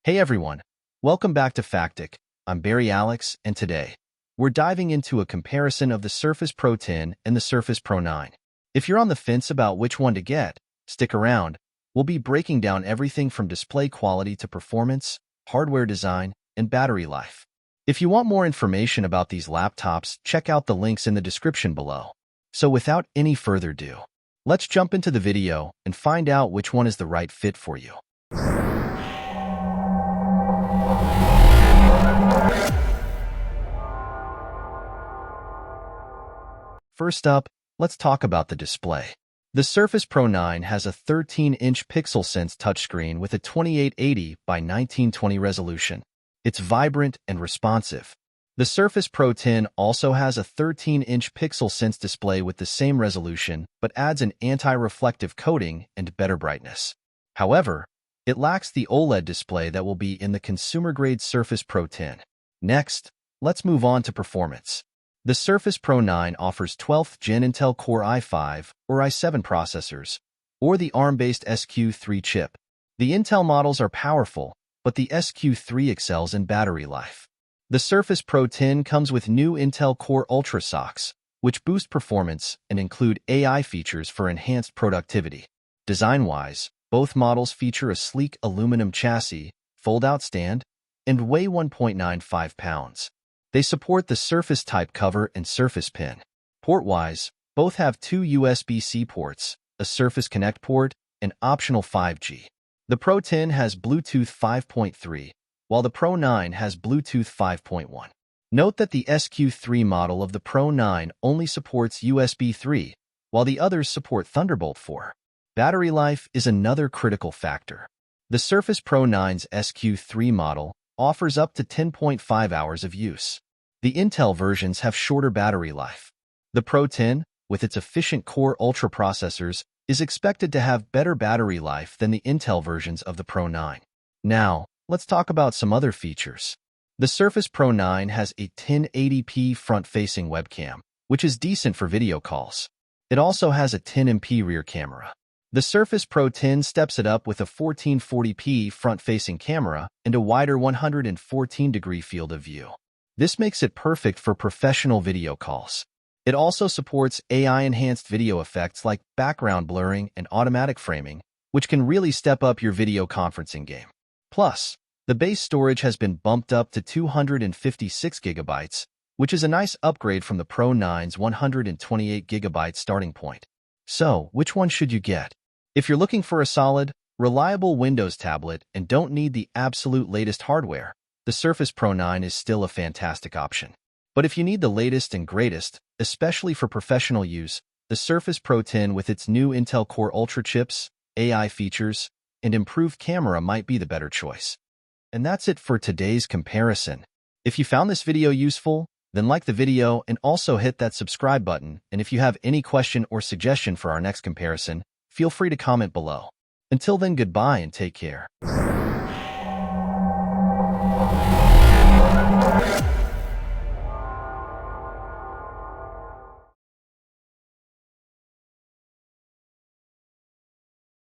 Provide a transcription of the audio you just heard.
Hey everyone, welcome back to Factic. I'm Barry Alex, and today, we're diving into a comparison of the Surface Pro 10 and the Surface Pro 9. If you're on the fence about which one to get, stick around. We'll be breaking down everything from display quality to performance, hardware design, and battery life. If you want more information about these laptops, check out the links in the description below. So without any further ado, let's jump into the video and find out which one is the right fit for you. First up, let's talk about the display. The Surface Pro 9 has a 13-inch PixelSense touchscreen with a 2880 by 1920 resolution. It's vibrant and responsive. The Surface Pro 10 also has a 13-inch PixelSense display with the same resolution, but adds an anti-reflective coating and better brightness. However, it lacks the OLED display that will be in the consumer-grade Surface Pro 10. Next, let's move on to performance. The Surface Pro 9 offers 12th Gen Intel Core i5 or i7 processors, or the ARM-based SQ3 chip. The Intel models are powerful, but the SQ3 excels in battery life. The Surface Pro 10 comes with new Intel Core Ultra socks, which boost performance and include AI features for enhanced productivity. Design-wise, both models feature a sleek aluminum chassis, fold-out stand, and weigh 1.95 pounds. They support the Surface Type cover and Surface Pin. Port-wise, both have two USB-C ports, a Surface Connect port, and optional 5G. The Pro 10 has Bluetooth 5.3, while the Pro 9 has Bluetooth 5.1. Note that the SQ3 model of the Pro 9 only supports USB 3, while the others support Thunderbolt 4. Battery life is another critical factor. The Surface Pro 9's SQ3 model offers up to 10.5 hours of use. The Intel versions have shorter battery life. The Pro 10, with its efficient Core Ultra processors, is expected to have better battery life than the Intel versions of the Pro 9. Now, let's talk about some other features. The Surface Pro 9 has a 1080p front-facing webcam, which is decent for video calls. It also has a 10MP rear camera. The Surface Pro 10 steps it up with a 1440p front-facing camera and a wider 114-degree field of view. This makes it perfect for professional video calls. It also supports AI-enhanced video effects like background blurring and automatic framing, which can really step up your video conferencing game. Plus, the base storage has been bumped up to 256 gigabytes, which is a nice upgrade from the Pro 9's 128 gigabyte starting point. So, which one should you get? If you're looking for a solid, reliable Windows tablet and don't need the absolute latest hardware, the Surface Pro 9 is still a fantastic option. But if you need the latest and greatest, especially for professional use, the Surface Pro 10 with its new Intel Core Ultra chips, AI features, and improved camera might be the better choice. And that's it for today's comparison. If you found this video useful, then like the video and also hit that subscribe button. And if you have any question or suggestion for our next comparison, feel free to comment below. Until then, goodbye and take care.